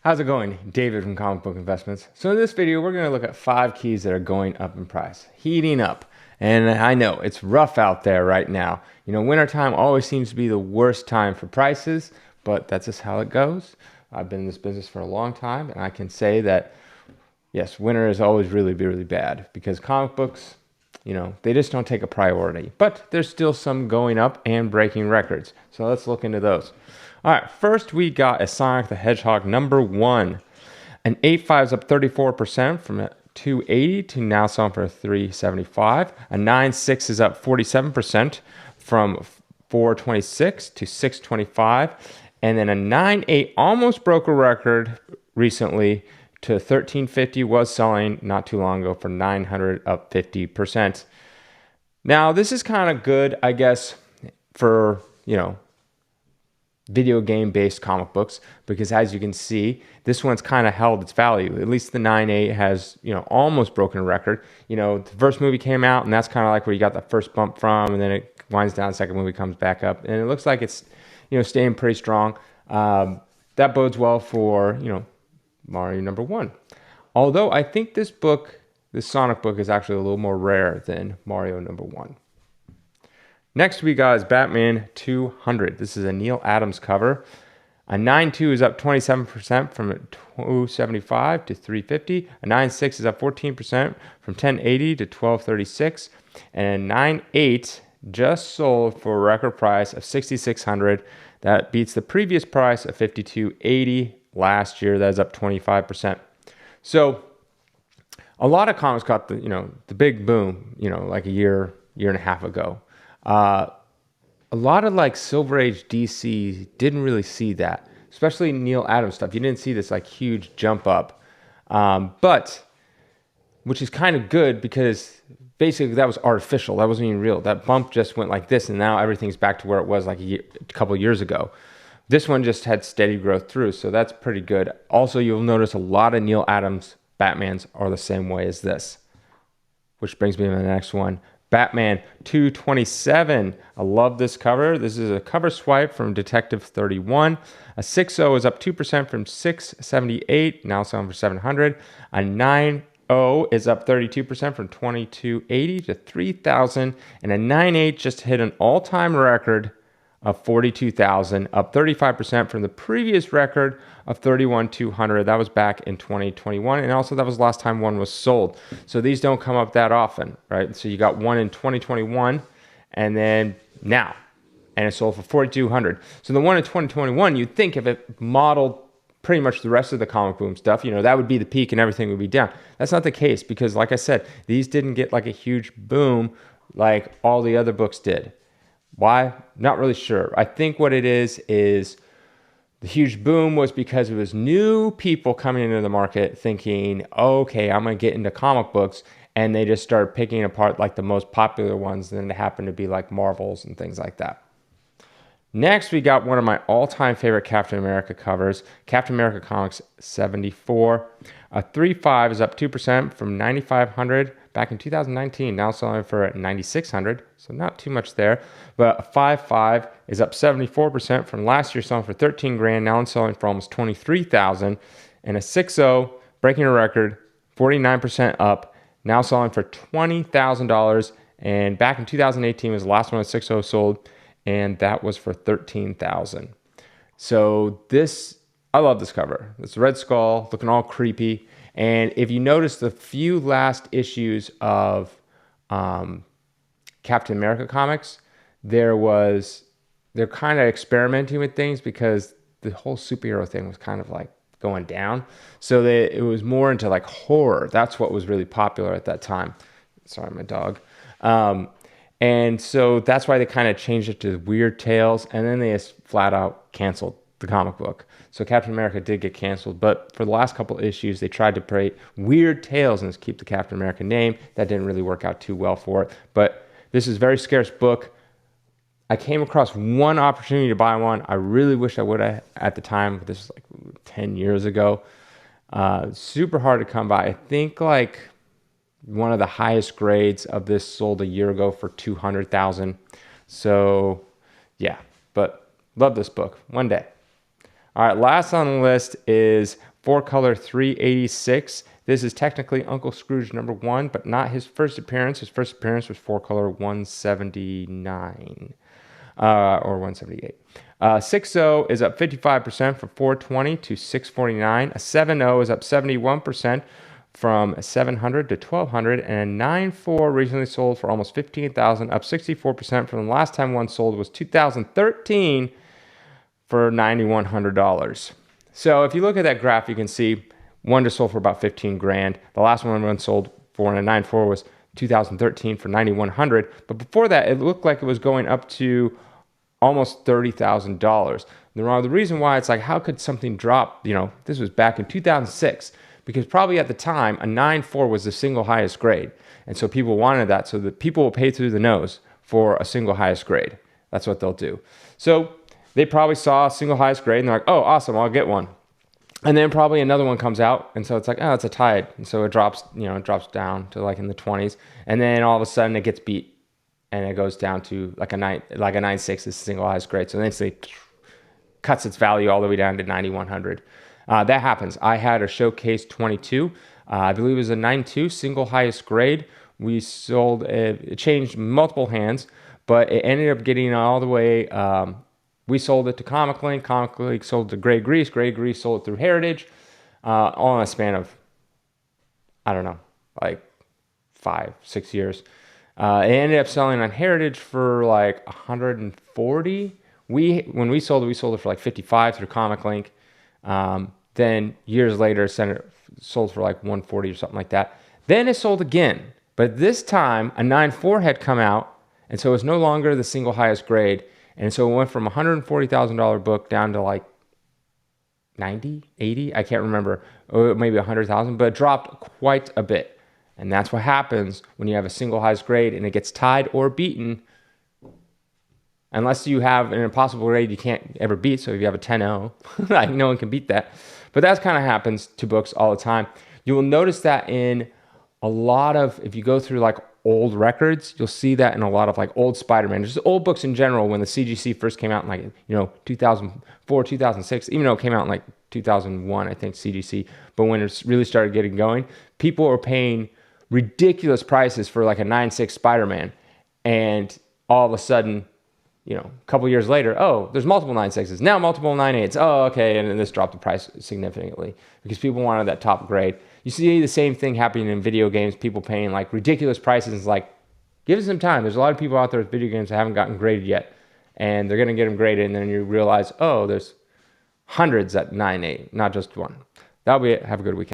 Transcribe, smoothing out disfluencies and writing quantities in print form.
How's it going? David from Comic Book Investments. So in this video, we're going to look at 5 keys that are going up in price, heating up. And I know it's rough out there right now. You know, wintertime always seems to be the worst time for prices, but that's just how it goes. I've been in this business for a long time, and I can say that, yes, winter is always really bad because comic books, you know, they just don't take a priority. But there's still some going up and breaking records. So let's look into those. All right, first we got a Sonic the Hedgehog #1. An 8.5 is up 34% from 280 to now selling for 375. A 9.6 is up 47% from 426 to 625. And then a 9.8 almost broke a record recently to 1350, was selling not too long ago for 900, up 50%. Now, this is kind of good, I guess, for, you know, video game based comic books, because as you can see, this one's kind of held its value. At least the 9.8 has, you know, almost broken a record. You know, the first movie came out, and that's kind of like where you got the first bump from, and then it winds down, the second movie comes back up, and it looks like it's, you know, staying pretty strong. That bodes well for, you know, Mario #1. Although I think this Sonic book is actually a little more rare than Mario #1. Next we got is Batman 200. This is a Neal Adams cover. A 9.2 is up 27% from 275 to 350. A 9.6 is up 14% from 1080 to 1236. And a 9.8 just sold for a record price of 6,600. That beats the previous price of 5,280 last year. That is up 25%. So a lot of comics got the big boom, like a year and a half ago. A lot of like Silver Age DC didn't really see that, especially Neal Adams stuff. You didn't see this like huge jump up, but which is kind of good because basically that was artificial. That wasn't even real. That bump just went like this, and now everything's back to where it was like a couple of years ago. This one just had steady growth through, so that's pretty good. Also, you'll notice a lot of Neal Adams Batmans are the same way as this, which brings me to the next one. Batman 227. I love this cover. This is a cover swipe from Detective 31. A 6.0 is up 2% from 678, now selling for 700. A 9.0 is up 32% from 2280 to 3000. And a 9.8 just hit an all-time record of 42,000, up 35% from the previous record of 31,200. That was back in 2021, and also that was the last time one was sold. So these don't come up that often, right? So you got one in 2021, and then now, and it sold for 4,200. So the one in 2021, you'd think if it modeled pretty much the rest of the comic boom stuff, that would be the peak and everything would be down. That's not the case because, like I said, these didn't get like a huge boom like all the other books did. Why? Not really sure. I think what it is the huge boom was because it was new people coming into the market thinking, okay, I'm going to get into comic books, and they just started picking apart like the most popular ones, and then they happen to be like Marvels and things like that. Next, we got one of my all-time favorite Captain America covers, Captain America Comics 74. A 3.5 is up 2% from 9,500 back in 2019, now selling for 9,600, so not too much there. But a 5.5 is up 74% from last year, selling for 13 grand, now selling for almost 23,000. And a 6.0, breaking a record, 49% up, now selling for $20,000. And back in 2018 was the last one a 6.0 sold, and that was for 13,000. So this, I love this cover. It's Red Skull looking all creepy. And if you notice the few last issues of Captain America comics, they're kind of experimenting with things because the whole superhero thing was kind of like going down. So it was more into like horror. That's what was really popular at that time. Sorry, my dog. And so that's why they kind of changed it to Weird Tales, and then they just flat out canceled the comic book. So Captain America did get canceled, but for the last couple issues, they tried to create Weird Tales and just keep the Captain America name. That didn't really work out too well for it, but this is a very scarce book. I came across one opportunity to buy one. I really wish I would have at the time, but this was like 10 years ago. Super hard to come by. I think like one of the highest grades of this sold a year ago for 200,000. So yeah, but love this book. One day. All right, last on the list is Four color 386. This is technically Uncle Scrooge #1, but not his first appearance. His first appearance was four color 179 or 178. 6.0 is up 55% from 420 to 649. A 7.0 is up 71% from 700 to 1200, and a 9.4 recently sold for almost 15,000, up 64% from the last time one sold was 2013 for $9,100. So if you look at that graph, you can see one just sold for about 15 grand. The last one sold for in a 9.4 was 2013 for 9,100. But before that, it looked like it was going up to almost $30,000. The reason why it's like, how could something drop? This was back in 2006, because probably at the time, a 9.4 was the single highest grade. And so people wanted that, so that people will pay through the nose for a single highest grade. That's what they'll do. So they probably saw a single highest grade and they're like, oh, awesome, I'll get one. And then probably another one comes out, and so it's like, oh, it's a tide. And so it drops, it drops down to like in the 20s. And then all of a sudden it gets beat and it goes down to like a 9.6 is single highest grade. So then it cuts its value all the way down to 9,100. That happens. I had a Showcase 22. I believe it was a 9.2 single highest grade. We sold it changed multiple hands, but it ended up getting all the way. We sold it to Comic Link. Comic Link sold it to Grey Grease. Grey Grease sold it through Heritage, all in a span of, I don't know, like 5-6 years. It ended up selling on Heritage for like 140. When we sold it for like 55 through Comic Link. Then years later, it sold for like 140 or something like that. Then it sold again, but this time a 9.4 had come out, and so it was no longer the single highest grade, and so it went from $140,000 book down to like 90, 80, I can't remember, or maybe 100,000, but it dropped quite a bit. And that's what happens when you have a single highest grade and it gets tied or beaten. Unless you have an impossible grade you can't ever beat. So if you have a 10.0, like no one can beat that. But that kind of happens to books all the time. You will notice that in a lot of, if you go through like old records, you'll see that in a lot of like old Spider-Man, just old books in general. When the CGC first came out in like, 2004, 2006, even though it came out in like 2001, I think CGC. But when it really started getting going, people were paying ridiculous prices for like a 9.6 Spider-Man. And all of a sudden, a couple years later, oh, there's multiple 9.6s, now multiple 9.8s. Oh, okay, and then this dropped the price significantly because people wanted that top grade. You see the same thing happening in video games, people paying like ridiculous prices. It's like, give it some time. There's a lot of people out there with video games that haven't gotten graded yet, and they're going to get them graded, and then you realize, oh, there's hundreds at 9.8, not just one. That'll be it. Have a good weekend.